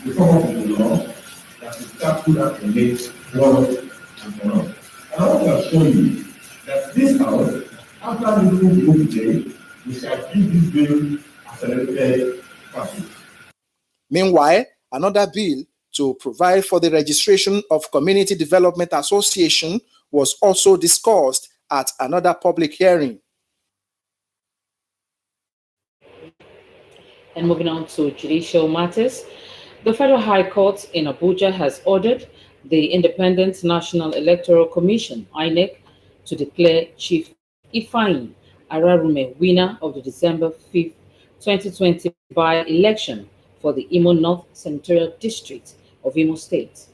to come up with a law that will tackle that and make one and for all. And I want to assure you that this house, after moving the vote today, we shall give this bill accelerated passage. Meanwhile, another bill to provide for the registration of Community Development Association was also discussed at another public hearing. And moving on to judicial matters, the Federal High Court in Abuja has ordered the Independent National Electoral Commission, INEC, to declare Chief Ifeanyi Ararume winner of the December 5th, 2020 by-election for the Imo North Senatorial District of Imo State.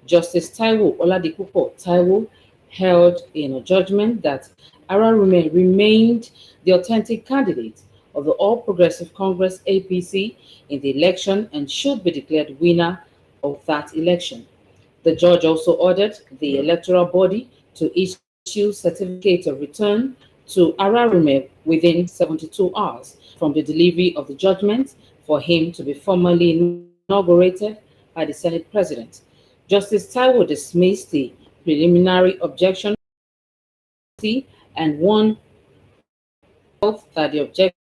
Justice Taiwo Oladipupo Taiwo held in a judgment that Ararume remained the authentic candidate of the All Progressive Congress APC in the election and should be declared winner of that election. The judge also ordered the electoral body to issue certificate of return to Ararume within 72 hours from the delivery of the judgment for him to be formally inaugurated by the Senate President. Justice Taiwo dismissed the preliminary objection and warned that the objection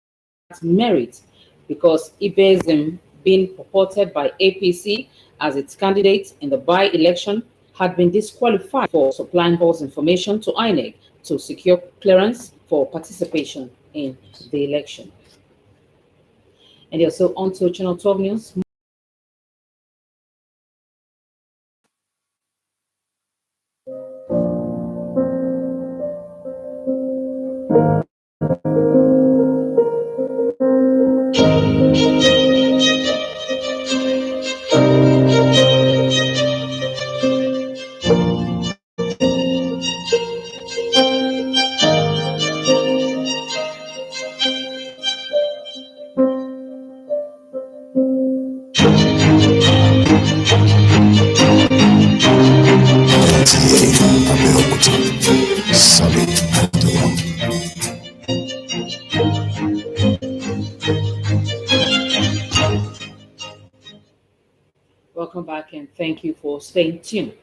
has merit because it bears him being purported by APC as its candidate in the by-election had been disqualified for supplying false information to INEC to secure clearance for participation in the election. And you're still on to Channel 12 News. Nta Abeokuta, solid and one. Welcome back and thank you for staying tuned.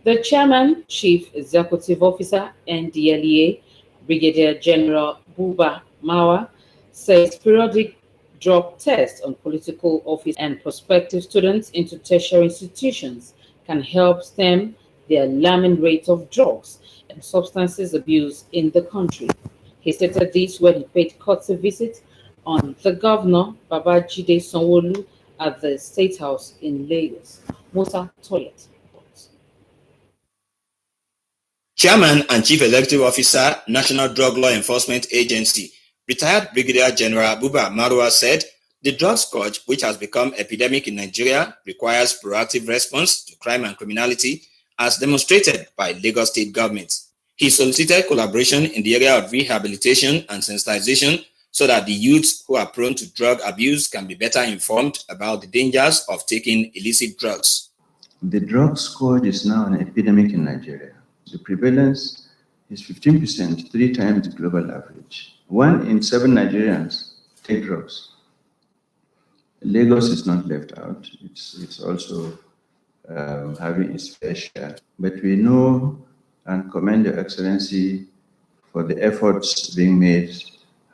The Chairman, Chief Executive Officer, NDLEA, Brigadier General Buba Mawa, says periodic drug tests on political office and prospective students into tertiary institutions can help stem the alarming rate of drugs and substances abuse in the country. He stated this when he paid courtesy visit on the Governor Babajide Sanwo-Olu at the State House in Lagos. Musa Toyet. Chairman and Chief Executive Officer, National Drug Law Enforcement Agency, retired Brigadier General Buba Marwa said the drug scourge, which has become epidemic in Nigeria, requires proactive response to crime and criminality, as demonstrated by Lagos State government. He solicited collaboration in the area of rehabilitation and sensitization so that the youths who are prone to drug abuse can be better informed about the dangers of taking illicit drugs. The drug scourge is now an epidemic in Nigeria. The prevalence is 15%, 3 times the global average. 1 in 7 Nigerians take drugs. Lagos is not left out. It's also having its fair share. But we know and commend Your Excellency for the efforts being made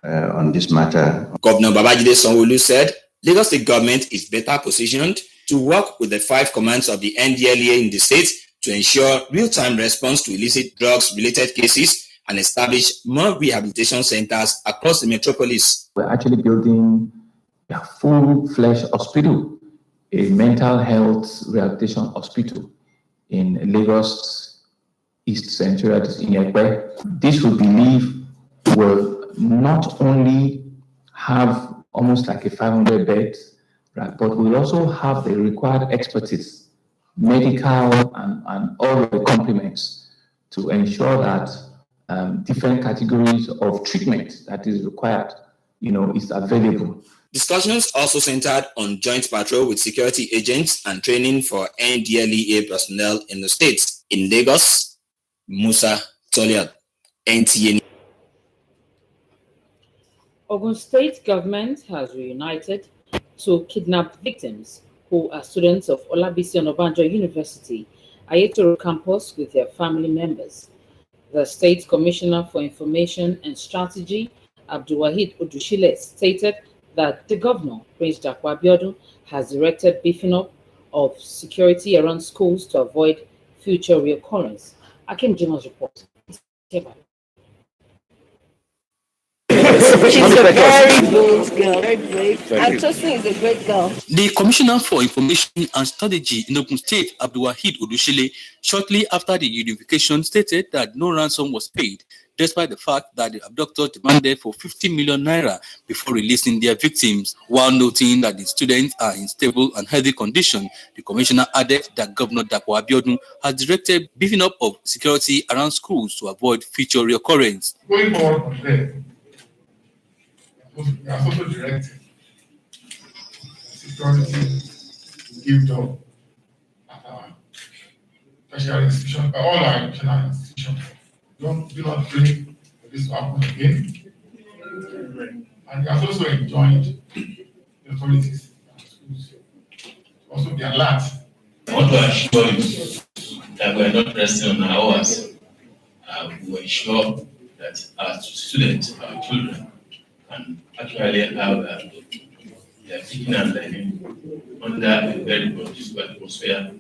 on this matter. Governor Babajide Sanwo-Olu said Lagos State government is better positioned to work with the 5 commands of the NDLEA in the state to ensure real-time response to illicit drugs-related cases and establish more rehabilitation centers across the metropolis. We're actually building a full-fledged hospital, a mental health rehabilitation hospital in Lagos East Central in Ekpe. This we believe will not only have almost like a 500 beds, right, but we'll also have the required expertise, medical and all the complements to ensure that different categories of treatment that is required, is available. Discussions also centered on joint patrol with security agents and training for NDLEA personnel in the states. In Lagos, Musa Toliad, NTA. Ogun State government has reunited 2 kidnapped victims who are students of Olabisi Onabanjo University, Ayetoro campus with their family members. The State Commissioner for Information and Strategy, Abdulwahid Odushile, stated that the governor, Prince Dakwa Abiodun, has directed beefing up of security around schools to avoid future reoccurrence. Akim Jimoh's report. She's a very good girl, very brave. And Tosin is a great girl. The Commissioner for Information and Strategy in Ogun State, Abdulwahid Odushile, shortly after the unification stated that no ransom was paid, despite the fact that the abductors demanded for 50 million naira before releasing their victims. While noting that the students are in stable and healthy condition, the Commissioner added that Governor Dakwa Abiodun has directed beefing up of security around schools to avoid future reoccurrence. Going forward from there, we are also directing security give up at our tertiary institution, all our national institutions. Do not bring this to happen again. And we have also enjoined the authorities and schools to also be alert. I want to assure you that we are not resting on our hours. We will ensure that our students, our children, can actually have their teaching and learning under a very conducive atmosphere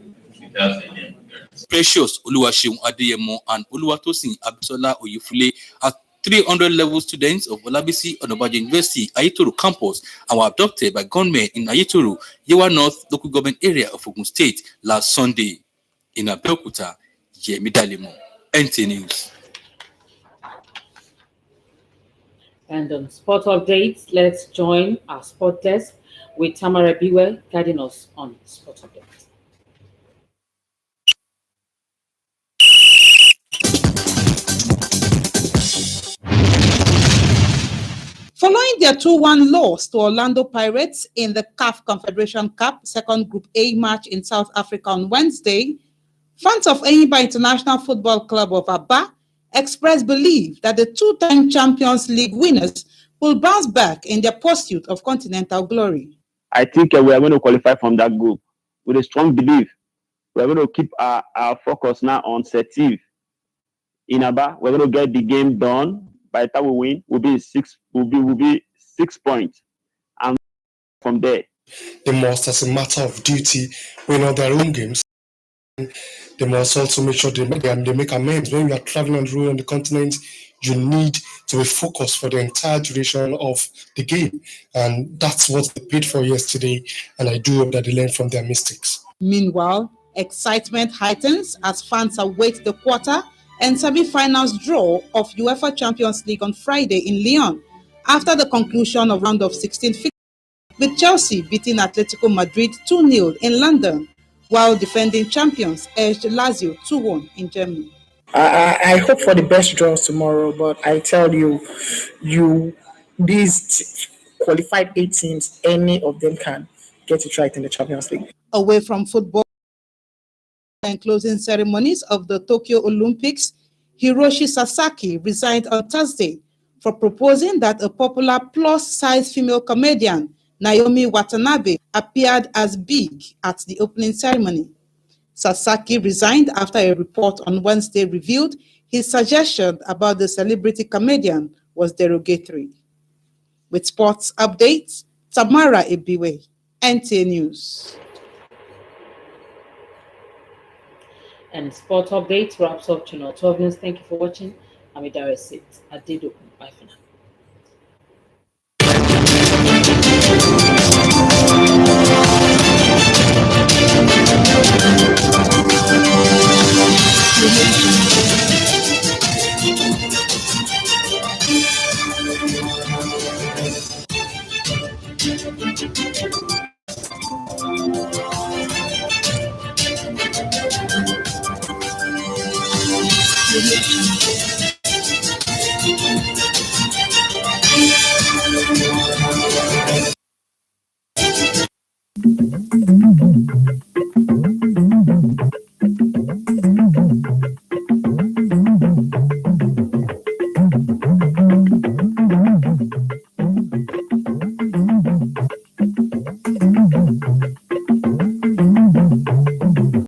without any interference. Precious Oluwaseun Adeyemo and Oluwatosin Abisola Oyefule are 300-level students of Olabisi Onabanjo University, Ayetoro campus, and were abducted by gunmen in Ayetoro, Yewa North local government area of Ogun State last Sunday. In Nta Abeokuta, Yemi Dalemo, Nta News. And on sport updates, let's join our sport desk with Tamara Biwe guiding us on sport updates. Following their 2-1 loss to Orlando Pirates in the CAF Confederation Cup second Group A match in South Africa on Wednesday, fans of Enyimba International Football Club of Aba expressed belief that the two-time Champions League winners will bounce back in their pursuit of continental glory. I think we are going to qualify from that group with a strong belief. We are going to keep our focus now on Setiv. In Aba, we're going to get the game done. By the time we win, we'll be 6 points. And from there, they must, as a matter of duty, win all their own games. They must also make sure they make amends. When you are traveling on the road on the continent, you need to be focused for the entire duration of the game. And that's what they paid for yesterday. And I do hope that they learn from their mistakes. Meanwhile, excitement heightens as fans await the quarter and semi-finals draw of UEFA Champions League on Friday in Lyon after the conclusion of round of 16 fixtures, with Chelsea beating Atletico Madrid 2-0 in London, while defending champions edged Lazio 2-1 in Germany. I hope for the best draws tomorrow, but I tell you, these qualified 8 teams, any of them can get it right in the Champions League. Away from football and closing ceremonies of the Tokyo Olympics, Hiroshi Sasaki resigned on Thursday for proposing that a popular plus-size female comedian, Naomi Watanabe, appeared as big at the opening ceremony. Sasaki resigned after a report on Wednesday revealed his suggestion about the celebrity comedian was derogatory. With sports updates, Tamara Ebiwe, Nta News. And sport updates wraps up Channel 12 News. Thank you for watching. I'm Idara Sit. Adedo. Bye for now. Thank you.